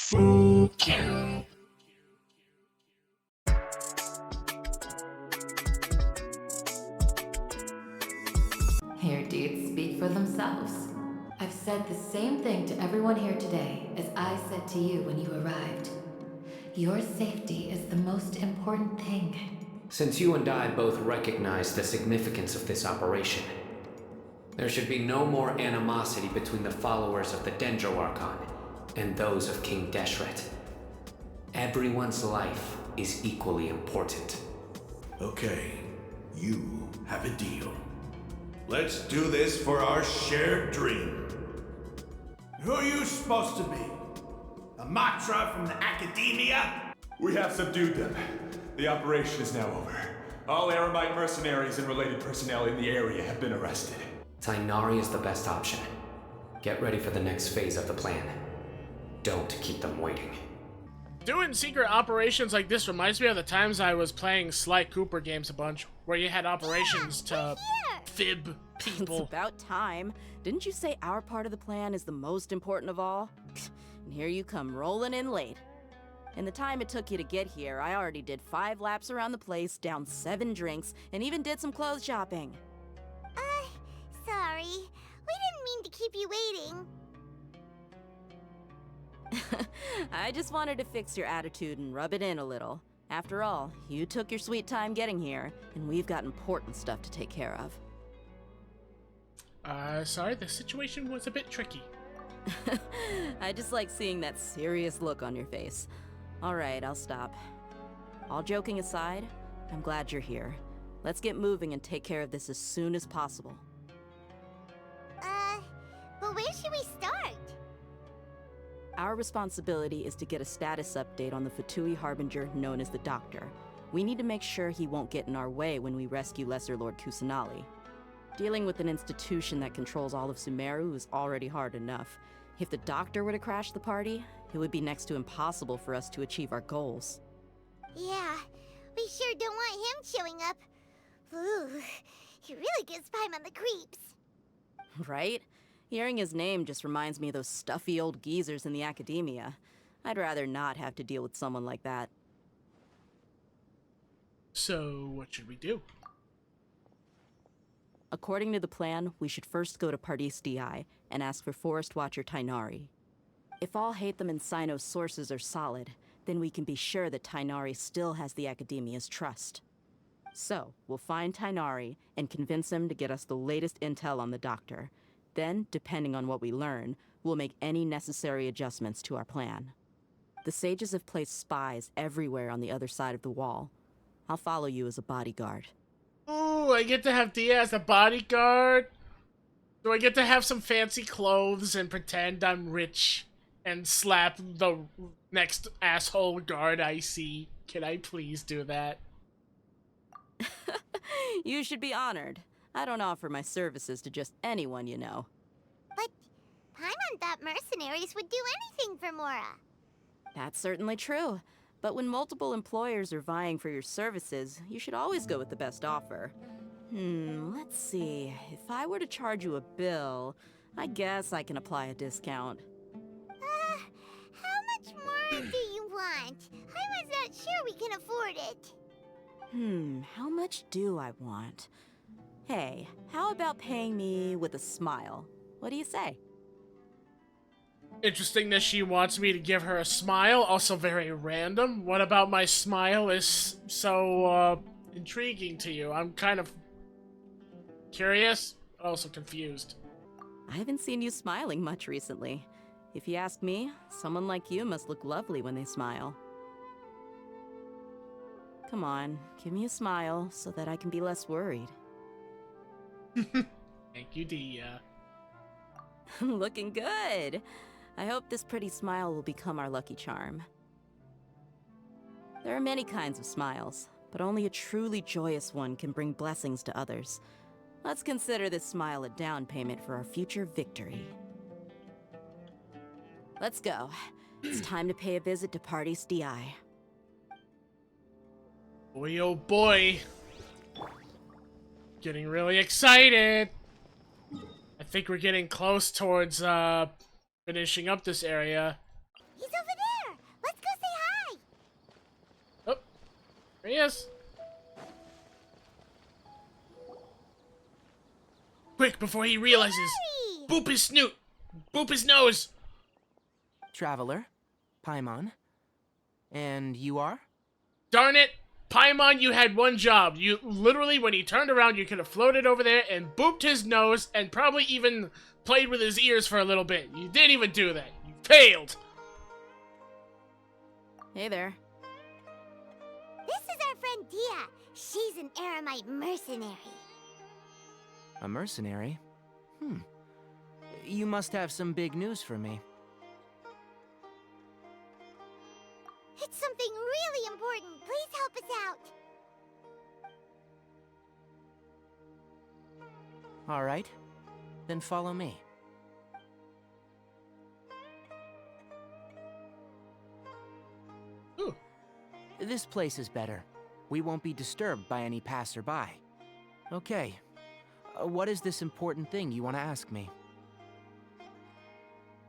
Fuck you. Your deeds speak for themselves. I've said the same thing to everyone here today as I said to you when you arrived. Your safety is the most important thing. Since you and I both recognize the significance of this operation, there should be no more animosity between the followers of the Dendro Archon and those of King Deshret. Everyone's life is equally important. Okay, you have a deal. Let's do this for our shared dream. Who are you supposed to be? A Matra from the Academia? We have subdued them. The operation is now over. All Eremite mercenaries and related personnel in the area have been arrested. Tighnari is the best option. Get ready for the next phase of the plan. Don't keep them waiting. Doing secret operations like this reminds me of the times I was playing Sly Cooper games a bunch, where you had operations to fib people. It's about time. Didn't you say our part of the plan is the most important of all? And here you come rolling in late. In the time it took you to get here, I already did 5 laps around the place, downed 7 drinks, and even did some clothes shopping. Sorry. We didn't mean to keep you waiting. I just wanted to fix your attitude and rub it in a little. After all, you took your sweet time getting here, and we've got important stuff to take care of. Sorry, the situation was a bit tricky. I just like seeing that serious look on your face. Alright, I'll stop. All joking aside, I'm glad you're here. Let's get moving and take care of this as soon as possible. But where should we start? Our responsibility is to get a status update on the Fatui Harbinger known as the Doctor. We need to make sure he won't get in our way when we rescue Lesser Lord Kusanali. Dealing with an institution that controls all of Sumeru is already hard enough. If the Doctor were to crash the party, it would be next to impossible for us to achieve our goals. Yeah, we sure don't want him showing up. Ooh, he really gives Paimon the creeps. Right? Hearing his name just reminds me of those stuffy old geezers in the Academia. I'd rather not have to deal with someone like that. So, what should we do? According to the plan, we should first go to Pardis Di and ask for Forest Watcher Tighnari. If all Hatham and Sino's sources are solid, then we can be sure that Tighnari still has the Academia's trust. So, we'll find Tighnari and convince him to get us the latest intel on the Doctor. Then, depending on what we learn, we'll make any necessary adjustments to our plan. The sages have placed spies everywhere on the other side of the wall. I'll follow you as a bodyguard. Ooh, I get to have Dia as a bodyguard? Do I get to have some fancy clothes and pretend I'm rich and slap the next asshole guard I see? Can I please do that? You should be honored. I don't offer my services to just anyone you know. But Paimon thought mercenaries would do anything for Mora. That's certainly true. But when multiple employers are vying for your services, you should always go with the best offer. Let's see. If I were to charge you a bill, I guess I can apply a discount. How much more do you want? I was not sure we can afford it. How much do I want? Hey, how about paying me with a smile? What do you say? Interesting that she wants me to give her a smile, also very random. What about my smile is so, intriguing to you? I'm kind of curious, but also confused. I haven't seen you smiling much recently. If you ask me, someone like you must look lovely when they smile. Come on, give me a smile so that I can be less worried. Thank you, Dia. Looking good. I hope this pretty smile will become our lucky charm. There are many kinds of smiles, but only a truly joyous one can bring blessings to others. Let's consider this smile a down payment for our future victory. Let's go. It's time to pay a visit to Pardis Di. Boy, oh boy. Getting really excited. I think we're getting close towards, finishing up this area. He's over There he is. Quick, before he realizes. Hurry! Boop his snoot. Boop his nose. Traveler, Paimon. And you are? Darn it. Paimon, you had one job. You literally, when he turned around, you could have floated over there and booped his nose and probably even played with his ears for a little bit. You didn't even do that. You failed. Hey there. This is our friend Dia. She's an Eremite mercenary. A mercenary? You must have some big news for me. It's something really important. Please help us out. All right. Then follow me. Ooh. This place is better. We won't be disturbed by any passerby. Okay. What is this important thing you want to ask me?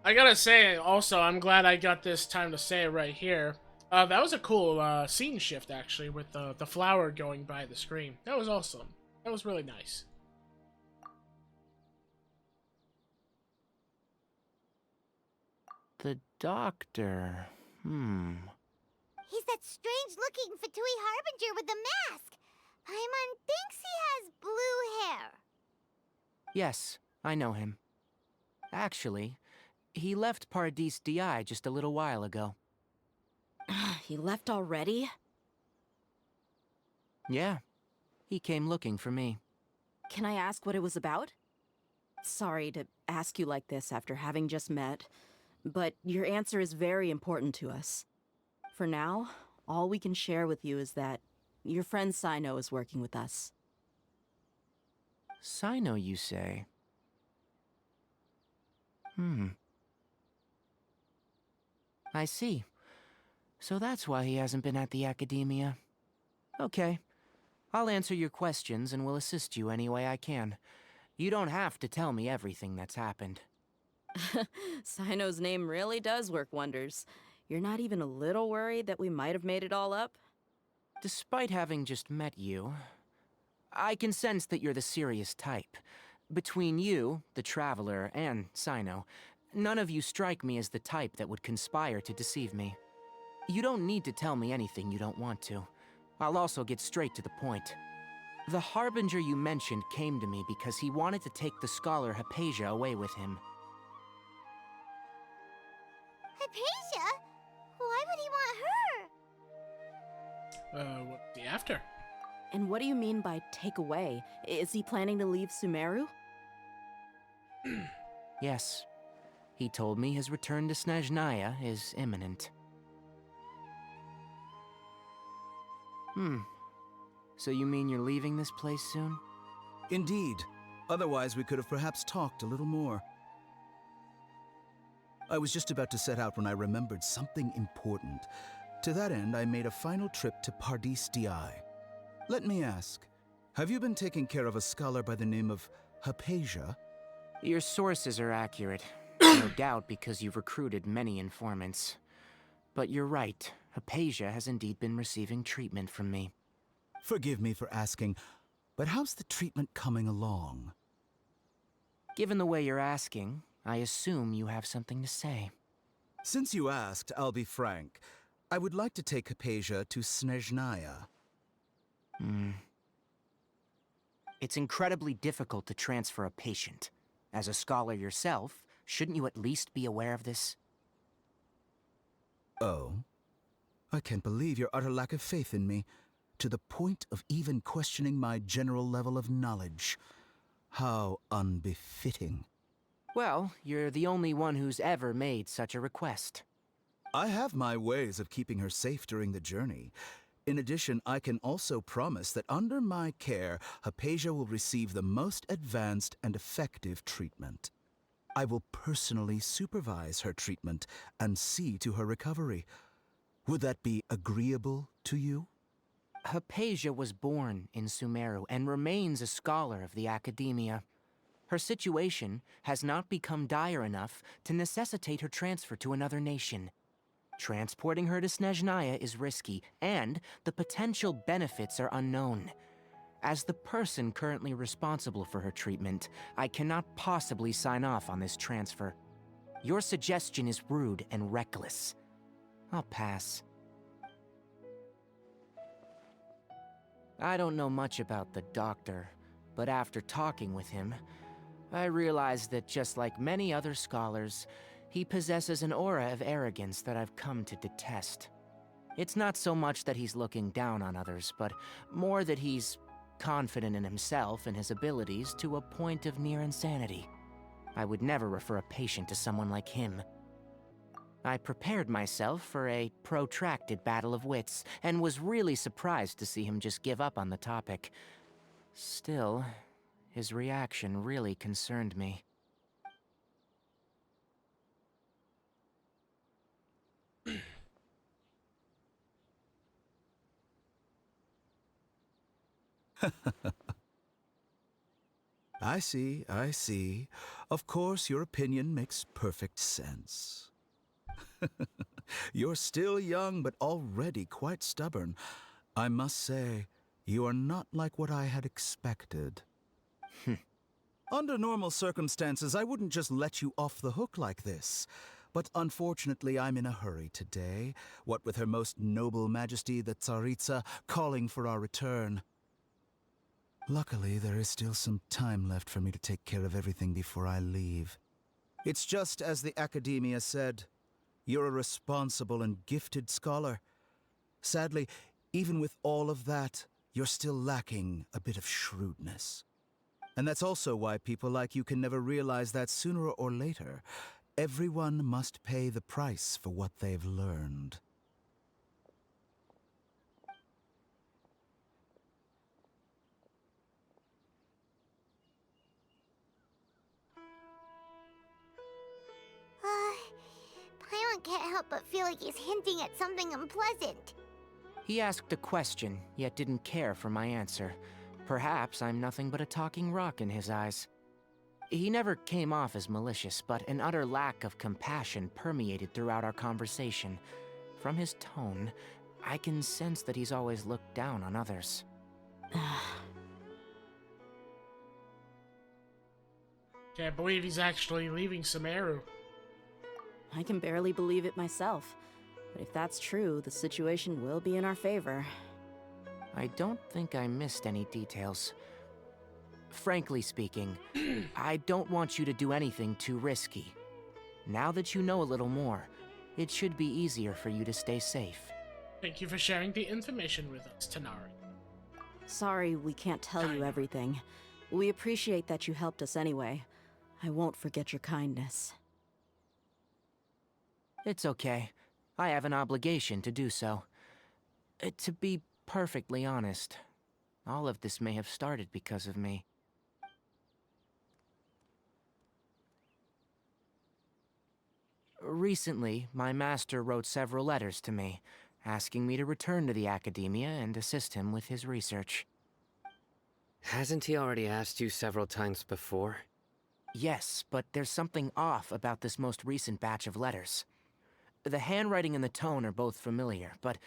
I gotta say, also, I'm glad I got this time to say it right here. That was a cool scene shift, actually, with the flower going by the screen. That was awesome. That was really nice. The doctor. He's that strange-looking Fatui Harbinger with the mask. Paimon thinks he has blue hair. Yes, I know him. Actually, he left Paradis Di just a little while ago. He left already? Yeah, he came looking for me. Can I ask what it was about? Sorry to ask you like this after having just met, but your answer is very important to us. For now, all we can share with you is that your friend Sino is working with us. Sino, you say? I see. So that's why he hasn't been at the academia. Okay. I'll answer your questions and will assist you any way I can. You don't have to tell me everything that's happened. Sino's name really does work wonders. You're not even a little worried that we might have made it all up? Despite having just met you, I can sense that you're the serious type. Between you, the Traveler, and Sino, none of you strike me as the type that would conspire to deceive me. You don't need to tell me anything you don't want to. I'll also get straight to the point. The Harbinger you mentioned came to me because he wanted to take the scholar Hypatia away with him. Hypatia? Why would he want her? What's he after? And what do you mean by take away? Is he planning to leave Sumeru? Yes. He told me his return to Snezhnaya is imminent. So you mean you're leaving this place soon? Indeed. Otherwise, we could have perhaps talked a little more. I was just about to set out when I remembered something important. To that end, I made a final trip to Paradis Di. Let me ask, have you been taking care of a scholar by the name of Hypatia? Your sources are accurate. No doubt because you've recruited many informants. But you're right. Hypatia has indeed been receiving treatment from me. Forgive me for asking, but how's the treatment coming along? Given the way you're asking, I assume you have something to say. Since you asked, I'll be frank. I would like to take Hypatia to Snezhnaya. It's incredibly difficult to transfer a patient. As a scholar yourself, shouldn't you at least be aware of this? Oh? I can't believe your utter lack of faith in me, to the point of even questioning my general level of knowledge. How unbefitting. Well, you're the only one who's ever made such a request. I have my ways of keeping her safe during the journey. In addition, I can also promise that under my care, Hypatia will receive the most advanced and effective treatment. I will personally supervise her treatment and see to her recovery. Would that be agreeable to you? Hypatia was born in Sumeru and remains a scholar of the academia. Her situation has not become dire enough to necessitate her transfer to another nation. Transporting her to Snezhnaya is risky, and the potential benefits are unknown. As the person currently responsible for her treatment, I cannot possibly sign off on this transfer. Your suggestion is rude and reckless. I'll pass. I don't know much about the doctor, but after talking with him, I realized that just like many other scholars, he possesses an aura of arrogance that I've come to detest. It's not so much that he's looking down on others, but more that he's confident in himself and his abilities to a point of near insanity. I would never refer a patient to someone like him. I prepared myself for a protracted battle of wits, and was really surprised to see him just give up on the topic. Still, his reaction really concerned me. I see, I see. Of course, your opinion makes perfect sense. You're still young, but already quite stubborn. I must say, you are not like what I had expected. Under normal circumstances, I wouldn't just let you off the hook like this. But unfortunately, I'm in a hurry today, what with Her Most Noble Majesty the Tsaritsa calling for our return. Luckily, there is still some time left for me to take care of everything before I leave. It's just as the Academia said, you're a responsible and gifted scholar. Sadly, even with all of that, you're still lacking a bit of shrewdness. And that's also why people like you can never realize that sooner or later, everyone must pay the price for what they've learned. Paimon can't help but feel like he's hinting at something unpleasant. He asked a question, yet didn't care for my answer. Perhaps I'm nothing but a talking rock in his eyes. He never came off as malicious, but an utter lack of compassion permeated throughout our conversation. From his tone, I can sense that he's always looked down on others. Can't believe he's actually leaving Sumeru. I can barely believe it myself. But if that's true, the situation will be in our favor. I don't think I missed any details. Frankly speaking, I don't want you to do anything too risky. Now that you know a little more, it should be easier for you to stay safe. Thank you for sharing the information with us, Tanari. Sorry we can't tell you everything. We appreciate that you helped us anyway. I won't forget your kindness. It's okay. I have an obligation to do so. To be perfectly honest, all of this may have started because of me. Recently, my master wrote several letters to me, asking me to return to the Academia and assist him with his research. Hasn't he already asked you several times before? Yes, but there's something off about this most recent batch of letters. The handwriting and the tone are both familiar, but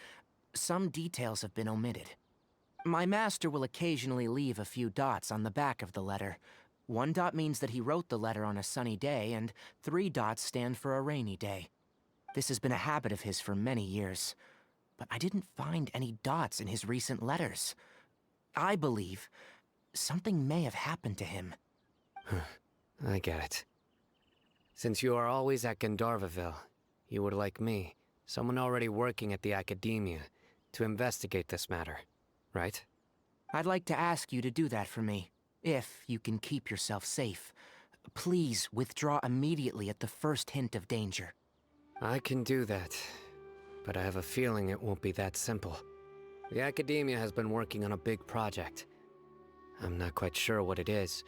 some details have been omitted. My master will occasionally leave a few dots on the back of the letter. 1 dot means that he wrote the letter on a sunny day, and 3 dots stand for a rainy day. This has been a habit of his for many years, but I didn't find any dots in his recent letters. I believe something may have happened to him. I get it. Since you are always at Gandharvaville, you would like me, someone already working at the Academia, to investigate this matter, right? I'd like to ask you to do that for me, if you can keep yourself safe. Please withdraw immediately at the first hint of danger. I can do that, but I have a feeling it won't be that simple. The Academia has been working on a big project. I'm not quite sure what it is,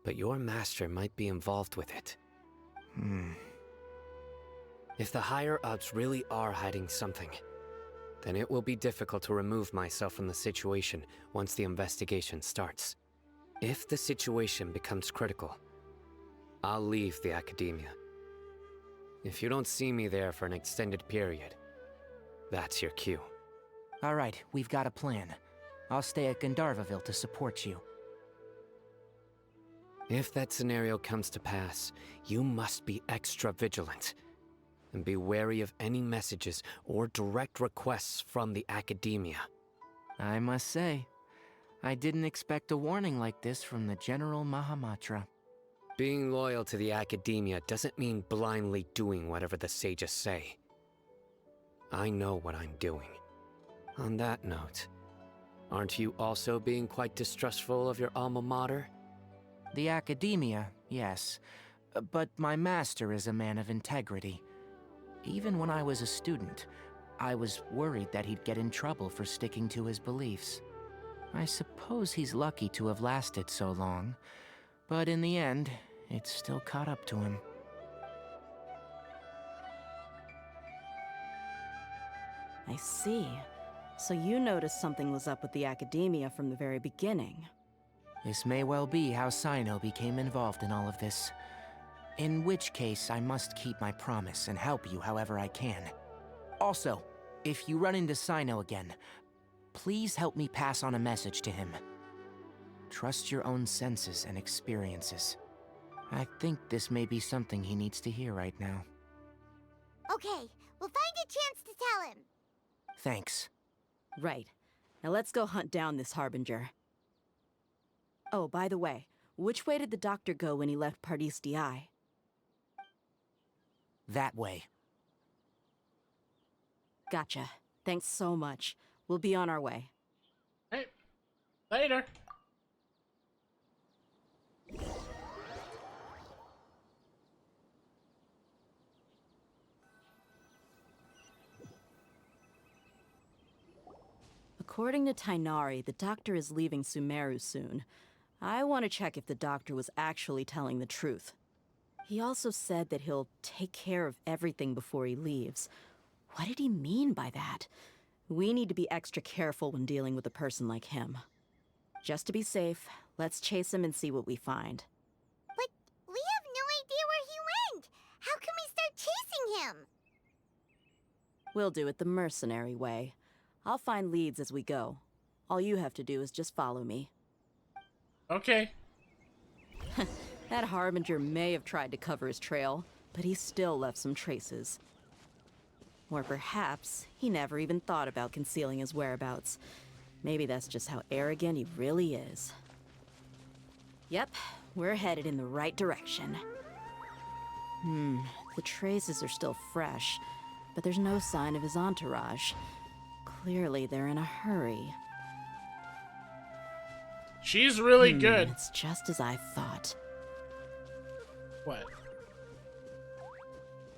but your master might be involved with it. If the higher-ups really are hiding something, then it will be difficult to remove myself from the situation once the investigation starts. If the situation becomes critical, I'll leave the Academia. If you don't see me there for an extended period, that's your cue. All right, we've got a plan. I'll stay at Gandharvaville to support you. If that scenario comes to pass, you must be extra vigilant. And be wary of any messages or direct requests from the Academia. I must say, I didn't expect a warning like this from the General Mahamatra. Being loyal to the Academia doesn't mean blindly doing whatever the sages say. I know what I'm doing. On that note, aren't you also being quite distrustful of your alma mater? The Academia, yes. But my master is a man of integrity. Even when I was a student, I was worried that he'd get in trouble for sticking to his beliefs. I suppose he's lucky to have lasted so long, but in the end, it's still caught up to him. I see. So you noticed something was up with the Academia from the very beginning. This may well be how Sino became involved in all of this. In which case, I must keep my promise and help you however I can. Also, if you run into Sino again, please help me pass on a message to him. Trust your own senses and experiences. I think this may be something he needs to hear right now. Okay, we'll find a chance to tell him. Thanks. Right. Now let's go hunt down this Harbinger. Oh, by the way, which way did the doctor go when he left Pardis Di? That way. Gotcha. Thanks so much. We'll be on our way. Hey, later. According to Tighnari, the doctor is leaving Sumeru soon. I want to check if the doctor was actually telling the truth. He also said that he'll take care of everything before he leaves. What did he mean by that? We need to be extra careful when dealing with a person like him. Just to be safe, let's chase him and see what we find. But we have no idea where he went! How can we start chasing him? We'll do it the mercenary way. I'll find leads as we go. All you have to do is just follow me. Okay. That Harbinger may have tried to cover his trail, but he still left some traces. Or perhaps he never even thought about concealing his whereabouts. Maybe that's just how arrogant he really is. Yep, we're headed in the right direction. The traces are still fresh, but there's no sign of his entourage. Clearly they're in a hurry. She's really good. It's just as I thought. What?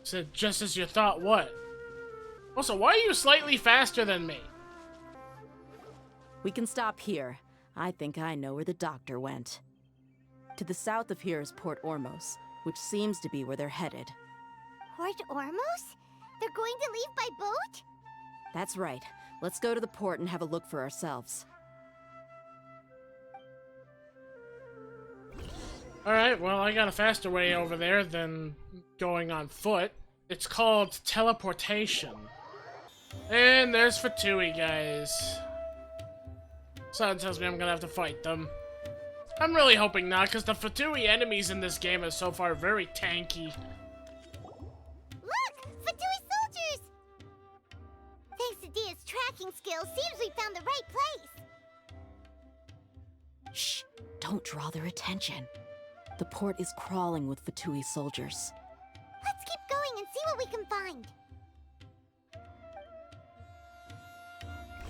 Said just as you thought what? Also, why are you slightly faster than me? We can stop here. I think I know where the doctor went. To the south of here is Port Ormos, which seems to be where they're headed. Port Ormos? They're going to leave by boat? That's right. Let's go to the port and have a look for ourselves. Alright, well, I got a faster way over there than going on foot. It's called teleportation. And there's Fatui, guys. Something tells me I'm gonna have to fight them. I'm really hoping not, because the Fatui enemies in this game are so far very tanky. Look! Fatui soldiers! Thanks to Dia's tracking skills, seems we found the right place. Shh! Don't draw their attention. The port is crawling with Fatui soldiers. Let's keep going and see what we can find.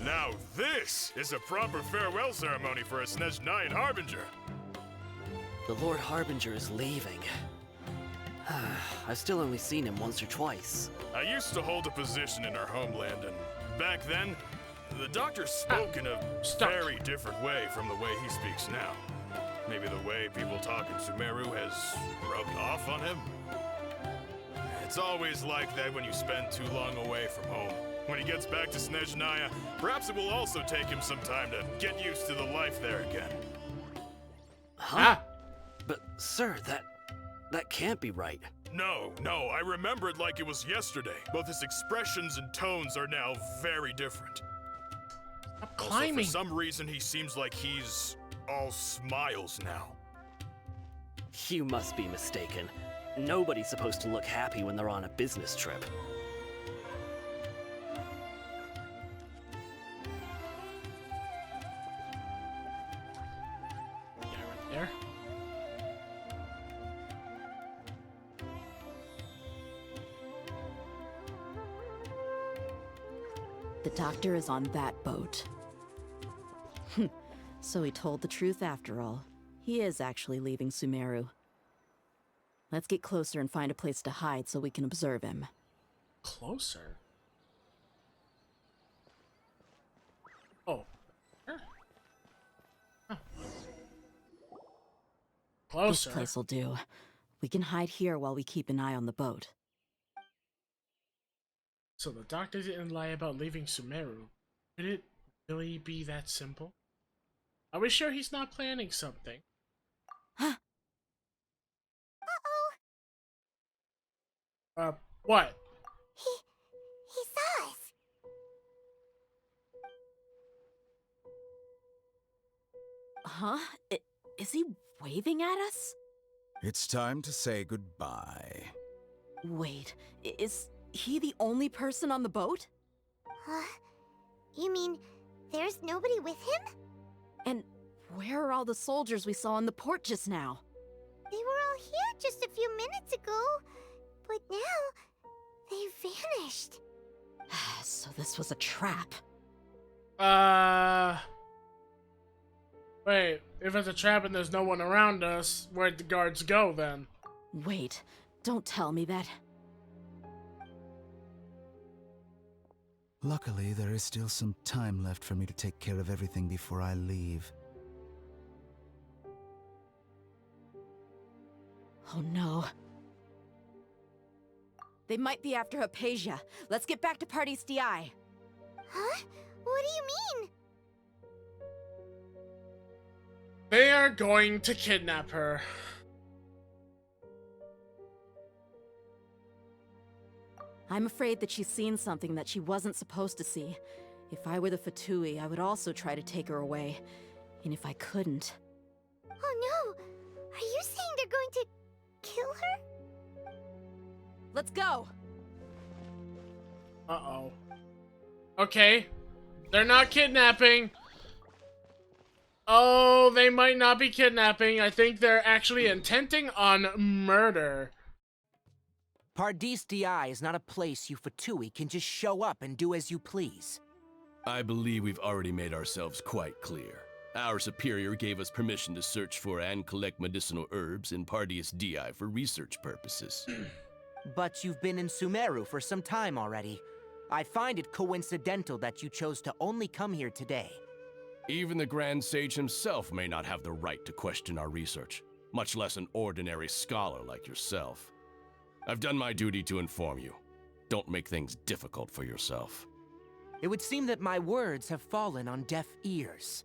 Now this is a proper farewell ceremony for a Snezhnayan Harbinger. The Lord Harbinger is leaving. I've still only seen him once or twice. I used to hold a position in our homeland, and back then, the doctor spoke in a very different way from the way he speaks now. Maybe the way people talk in Sumeru has rubbed off on him? It's always like that when you spend too long away from home. When he gets back to Snezhnaya, perhaps it will also take him some time to get used to the life there again. Huh? But, sir, that can't be right. No, I remember it like it was yesterday. Both his expressions and tones are now very different. Stop Also, climbing. for some reason, he seems like he's all smiles now. You must be mistaken. Nobody's supposed to look happy when they're on a business trip. Yeah, right there. The doctor is on that boat. So he told the truth after all. He is actually leaving Sumeru. Let's get closer and find a place to hide so we can observe him. Closer? Oh. Sure. Oh. Closer. This place'll do. We can hide here while we keep an eye on the boat. So the doctor didn't lie about leaving Sumeru. Could it really be that simple? Are we sure he's not planning something? Huh? Uh-oh. What? He saw us. Huh? Is he waving at us? It's time to say goodbye. Wait, is he the only person on the boat? You mean there's nobody with him? And where are all the soldiers we saw in the port just now? They were all here just a few minutes ago, but now they vanished. So this was a trap. Wait, if it's a trap and there's no one around us, where'd the guards go then? Wait, don't tell me that. Luckily, there is still some time left for me to take care of everything before I leave. Oh no. They might be after Hypatia. Let's get back to Party's DI. Huh? What do you mean? They are going to kidnap her. I'm afraid that she's seen something that she wasn't supposed to see. If I were the Fatui, I would also try to take her away. And if I couldn't... Oh no! Are you saying they're going to kill her? Let's go! Uh-oh. Okay. They're not kidnapping. Oh, they might not be kidnapping. I think they're actually intending on murder. Pardis DI is not a place you Fatui can just show up and do as you please. I believe we've already made ourselves quite clear. Our superior gave us permission to search for and collect medicinal herbs in Pardis DI for research purposes. But you've been in Sumeru for some time already. I find it coincidental that you chose to only come here today. Even the Grand Sage himself may not have the right to question our research, much less an ordinary scholar like yourself. I've done my duty to inform you. Don't make things difficult for yourself. It would seem that my words have fallen on deaf ears.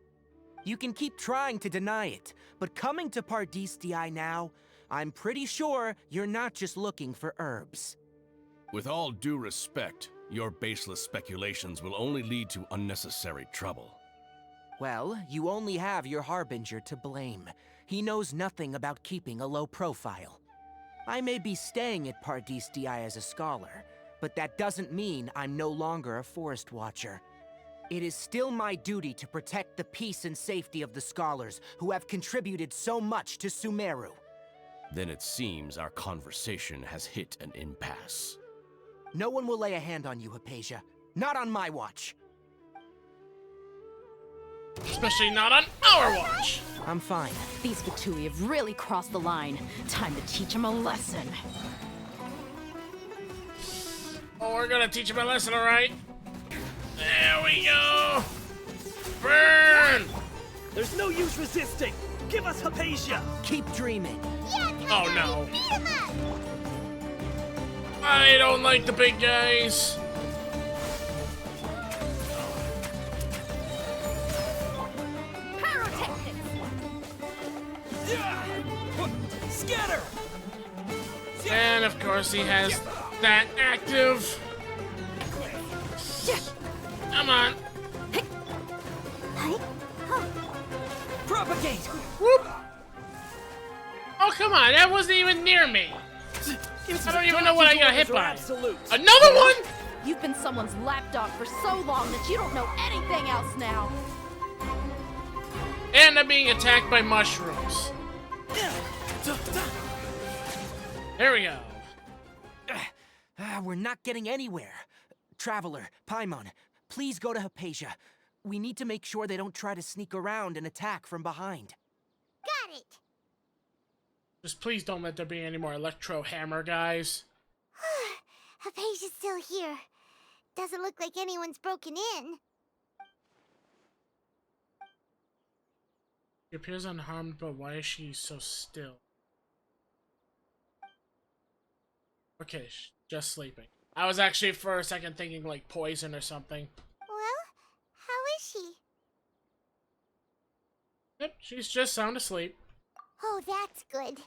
You can keep trying to deny it, but coming to Pardis DI now, I'm pretty sure you're not just looking for herbs. With all due respect, your baseless speculations will only lead to unnecessary trouble. Well, you only have your Harbinger to blame. He knows nothing about keeping a low profile. I may be staying at Pardis DI as a scholar, but that doesn't mean I'm no longer a Forest Watcher. It is still my duty to protect the peace and safety of the scholars who have contributed so much to Sumeru. Then it seems our conversation has hit an impasse. No one will lay a hand on you, Hypatia. Not on my watch. Especially not on our watch. I'm fine. These Fatui have really crossed the line. Time to teach them a lesson. Oh, we're gonna teach him a lesson, alright? There we go! Burn! There's no use resisting! Give us Hypatia! Keep dreaming. Yeah, Oh no. beat him up! I don't like the big guys. Scatter! And of course he has that active. Come on. Propagate! Whoop. Oh, come on. That wasn't even near me. I don't even know what I got hit by. Another one? You've been someone's lapdog for so long that you don't know anything else now. And I'm being attacked by mushrooms. There we go. We're not getting anywhere. Traveler, Paimon, please go to Hypatia. We need to make sure they don't try to sneak around and attack from behind. Got it. Just please don't let there be any more electro hammer guys. Hypatia's still here. Doesn't look like anyone's broken in. She appears unharmed, but why is she so still? Okay, just sleeping. I was actually for a second thinking like poison or something. Well, how is she? Yep, she's just sound asleep. Oh, that's good.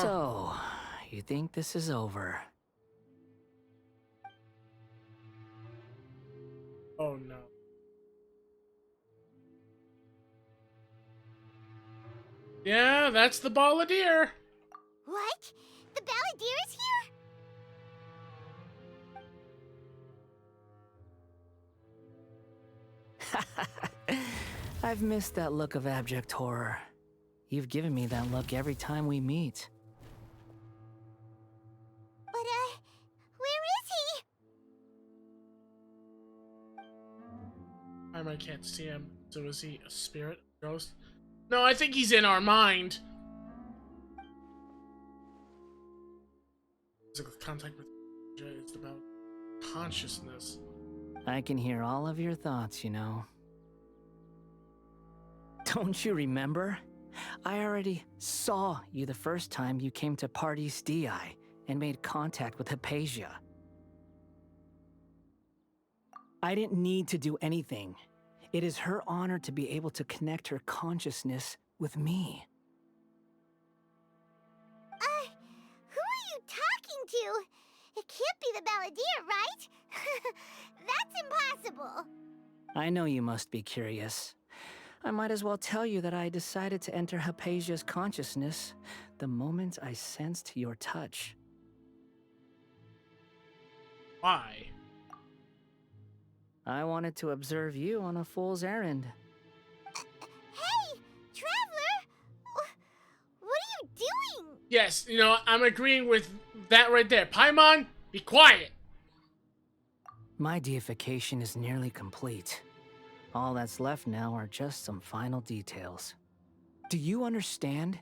So, you think this is over? Oh no. Yeah, that's the balladeer. What? The balladeer is here? I've missed that look of abject horror. You've given me that look every time we meet. But, where is he? I can't see him. So is he a spirit? Ghost? No, I think he's in our mind. Physical contact with is about consciousness. I can hear all of your thoughts, you know. Don't you remember? I already saw you the first time you came to Parties DI and made contact with Hypatia. I didn't need to do anything. It is her honor to be able to connect her consciousness with me. Who are you talking to? It can't be the balladeer, right? That's impossible. I know you must be curious. I might as well tell you that I decided to enter Hypatia's consciousness the moment I sensed your touch. Why? I wanted to observe you on a fool's errand. Hey, Traveler! What are you doing? Yes, you know, I'm agreeing with that right there. Paimon, be quiet! My deification is nearly complete. All that's left now are just some final details. Do you understand?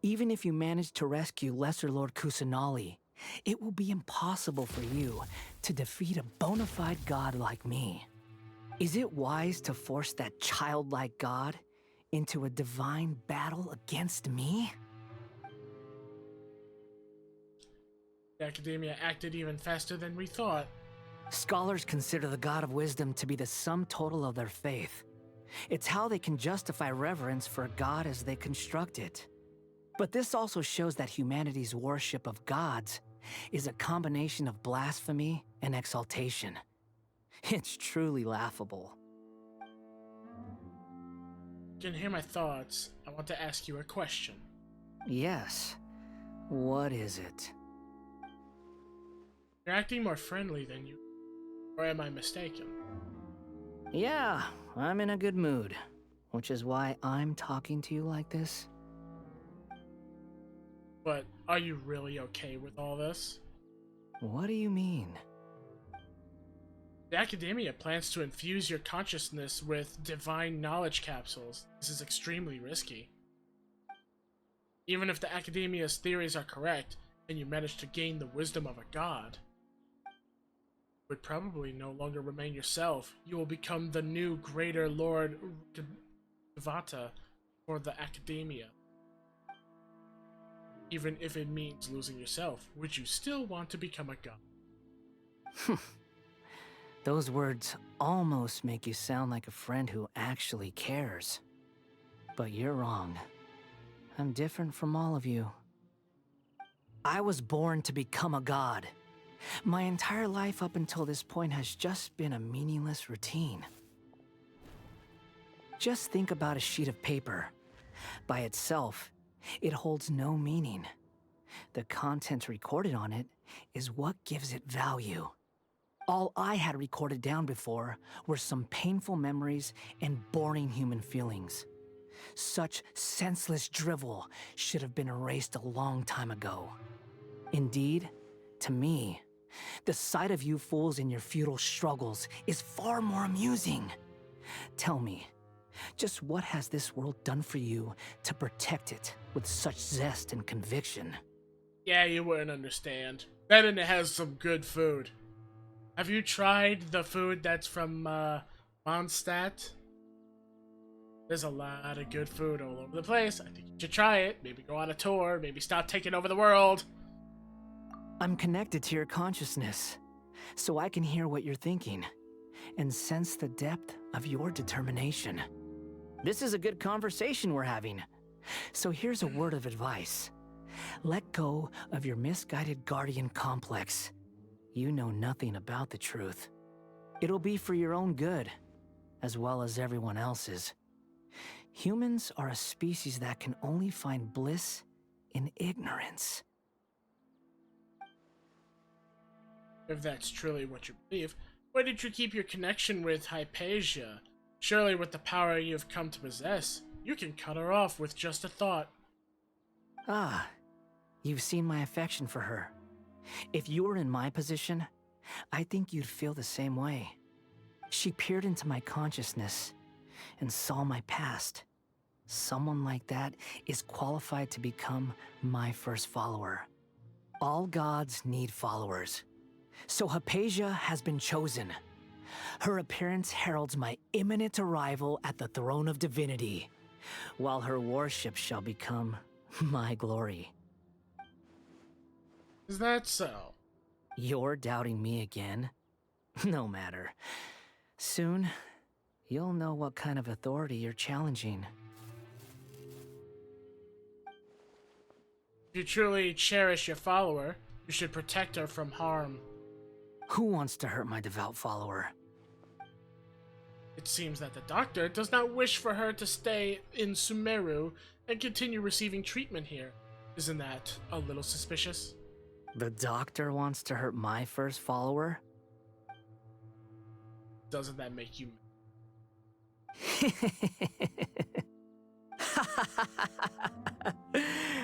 Even if you manage to rescue Lesser Lord Kusanali, it will be impossible for you to defeat a bona fide god like me. Is it wise to force that childlike god into a divine battle against me? The Academia acted even faster than we thought. Scholars consider the God of Wisdom to be the sum total of their faith. It's how they can justify reverence for a god as they construct it. But this also shows that humanity's worship of gods is a combination of blasphemy and exaltation. It's truly laughable. You can hear my thoughts. I want to ask you a question. Yes. What is it? You're acting more friendly than you. Or am I mistaken? Yeah, I'm in a good mood. Which is why I'm talking to you like this. But are you really okay with all this? What do you mean? The Academia plans to infuse your consciousness with divine knowledge capsules. This is extremely risky. Even if the Academia's theories are correct, and you manage to gain the wisdom of a god, you would probably no longer remain yourself. You will become the new greater Lord Devata for the Academia. Even if it means losing yourself, would you still want to become a god? Those words almost make you sound like a friend who actually cares. But you're wrong. I'm different from all of you. I was born to become a god. My entire life up until this point has just been a meaningless routine. Just think about a sheet of paper. By itself, it holds no meaning. The content recorded on it is what gives it value. All I had recorded down before were some painful memories and boring human feelings. Such senseless drivel should have been erased a long time ago. Indeed, to me, the sight of you fools in your futile struggles is far more amusing. Tell me, just what has this world done for you to protect it with such zest and conviction? Yeah, you wouldn't understand. Then it has some good food. Have you tried the food that's from Mondstadt? There's a lot of good food all over the place. I think you should try it. Maybe go on a tour. Maybe stop taking over the world. I'm connected to your consciousness, so I can hear what you're thinking and sense the depth of your determination. This is a good conversation we're having. So here's a word of advice. Let go of your misguided guardian complex. You know nothing about the truth. It'll be for your own good, as well as everyone else's. Humans are a species that can only find bliss in ignorance. If that's truly what you believe, why did you keep your connection with Hypatia? Surely with the power you've come to possess, you can cut her off with just a thought. Ah, you've seen my affection for her. If you were in my position, I think you'd feel the same way. She peered into my consciousness and saw my past. Someone like that is qualified to become my first follower. All gods need followers. So Hypatia has been chosen. Her appearance heralds my imminent arrival at the throne of divinity, while her worship shall become my glory. Is that so? You're doubting me again? No matter. Soon, you'll know what kind of authority you're challenging. If you truly cherish your follower, you should protect her from harm. Who wants to hurt my devout follower? It seems that the doctor does not wish for her to stay in Sumeru and continue receiving treatment here. Isn't that a little suspicious? The doctor wants to hurt my first follower? Doesn't that make you...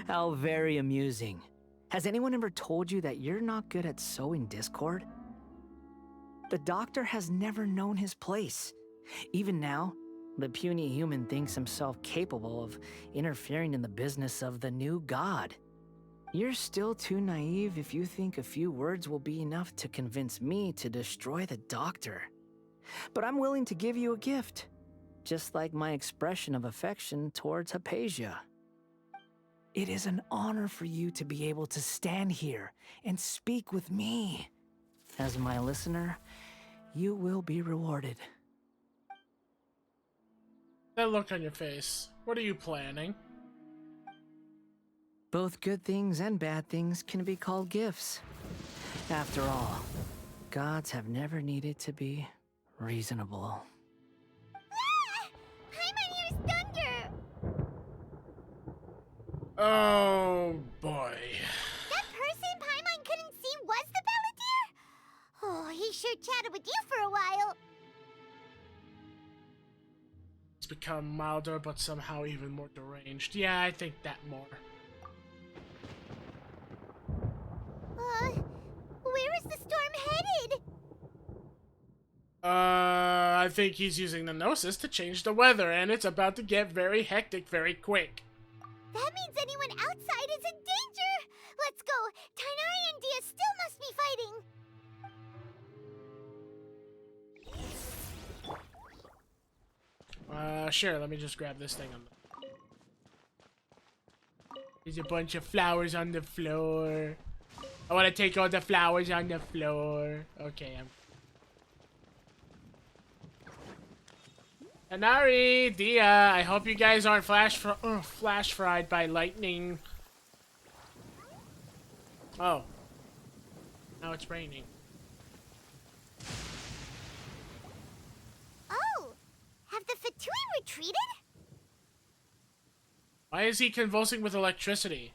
How very amusing. Has anyone ever told you that you're not good at sowing discord? The doctor has never known his place. Even now, the puny human thinks himself capable of interfering in the business of the new god. You're still too naive if you think a few words will be enough to convince me to destroy the doctor. But I'm willing to give you a gift, just like my expression of affection towards Hypatia. It is an honor for you to be able to stand here and speak with me. As my listener, you will be rewarded. That look on your face. What are you planning? Both good things and bad things can be called gifts. After all, gods have never needed to be reasonable. Ah! Paimon hears thunder! Oh, boy. That person Paimon couldn't see was the Palantir? Oh, he sure chatted with you for a while. It's become milder, but somehow even more deranged. Yeah, I think that more. Where is the storm headed? I think he's using the Gnosis to change the weather, and it's about to get very hectic very quick. That means anyone outside is in danger! Let's go! Tainari and Dia still must be fighting! Sure, let me just grab this thing. There's a bunch of flowers on the floor. I want to take all the flowers on the floor. Okay, Anari, Dia, I hope you guys aren't flash fried by lightning. Oh. Now it's raining. Oh! Have the Fatui retreated? Why is he convulsing with electricity?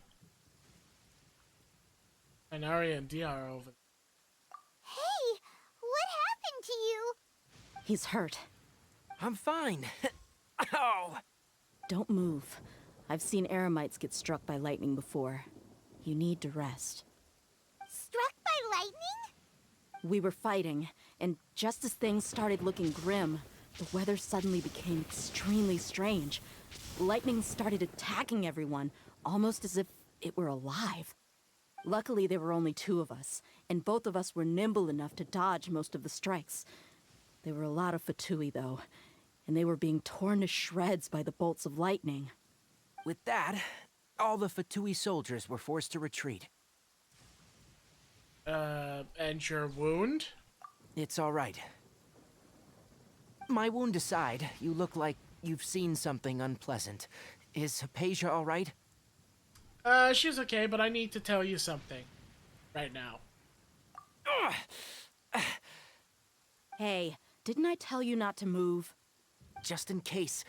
Anari and Dia are over. Hey! What happened to you? He's hurt. I'm fine. Oh! Don't move. I've seen Eremites get struck by lightning before. You need to rest. Struck by lightning? We were fighting, and just as things started looking grim, the weather suddenly became extremely strange. Lightning started attacking everyone, almost as if it were alive. Luckily, there were only 2 of us, and both of us were nimble enough to dodge most of the strikes. There were a lot of Fatui, though, and they were being torn to shreds by the bolts of lightning. With that, all the Fatui soldiers were forced to retreat. And your wound? It's all right. My wound aside, you look like you've seen something unpleasant. Is Hypatia all right? She's okay, but I need to tell you something. Right now. Hey, didn't I tell you not to move? Just in case,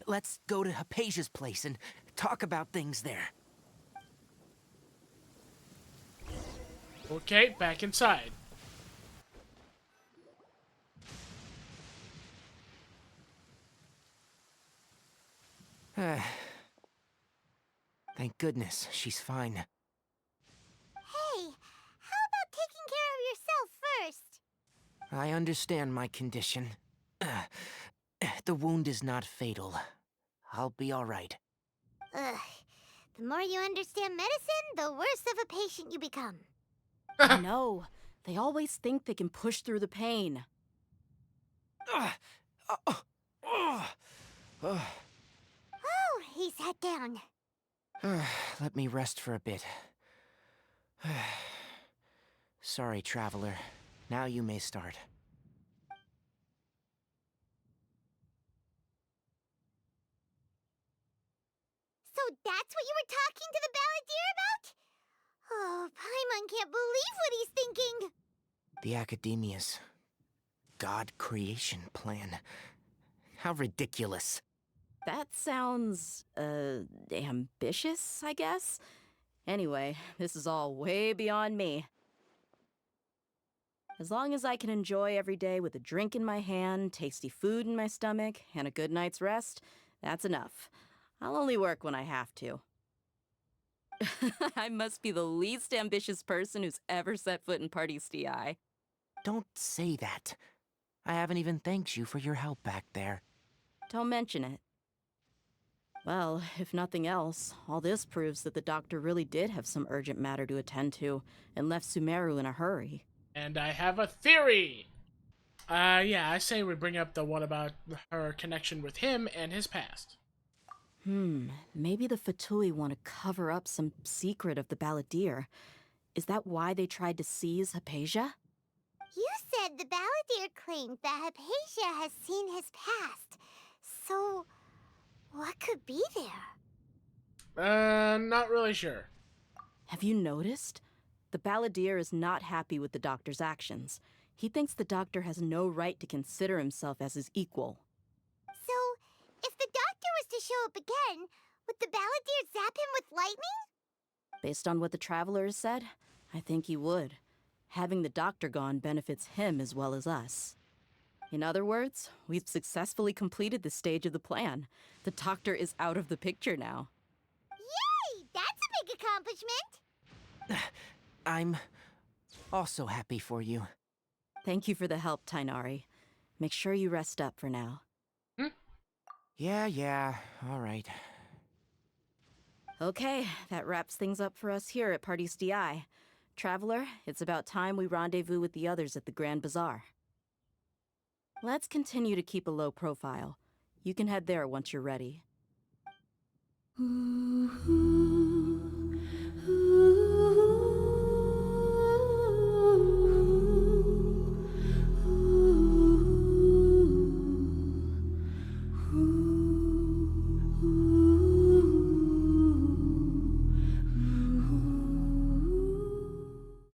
let's go to Hypatia's place and talk about things there. Okay, back inside. Thank goodness she's fine. Hey, how about taking care of yourself first? I understand my condition. The wound is not fatal. I'll be all right. Ugh. The more you understand medicine, the worse of a patient you become. I know. They always think they can push through the pain. Oh, he sat down. Let me rest for a bit. Sorry, traveler. Now you may start. So that's what you were talking to the balladeer about? Oh, Paimon can't believe what he's thinking. The Academia's God creation plan. How ridiculous. That sounds, ambitious, I guess? Anyway, this is all way beyond me. As long as I can enjoy every day with a drink in my hand, tasty food in my stomach, and a good night's rest, that's enough. I'll only work when I have to. I must be the least ambitious person who's ever set foot in Party DI. Don't say that. I haven't even thanked you for your help back there. Don't mention it. Well, if nothing else, all this proves that the doctor really did have some urgent matter to attend to, and left Sumeru in a hurry. And I have a theory! Yeah, I say we bring up the one about her connection with him and his past. Maybe the Fatui want to cover up some secret of the balladeer. Is that why they tried to seize Hypatia? You said the balladeer claimed that Hypatia has seen his past. So, what could be there? Not really sure. Have you noticed? The balladeer is not happy with the doctor's actions. He thinks the doctor has no right to consider himself as his equal. So, if the doctor was to show up again, would the balladeer zap him with lightning? Based on what the traveler has said, I think he would. Having the doctor gone benefits him as well as us. In other words, we've successfully completed this stage of the plan. The doctor is out of the picture now. Yay! That's a big accomplishment! I'm also happy for you. Thank you for the help, Tainari. Make sure you rest up for now. Yeah, all right. Okay, that wraps things up for us here at Party DI. Traveler, it's about time we rendezvous with the others at the Grand Bazaar. Let's continue to keep a low profile. You can head there once you're ready.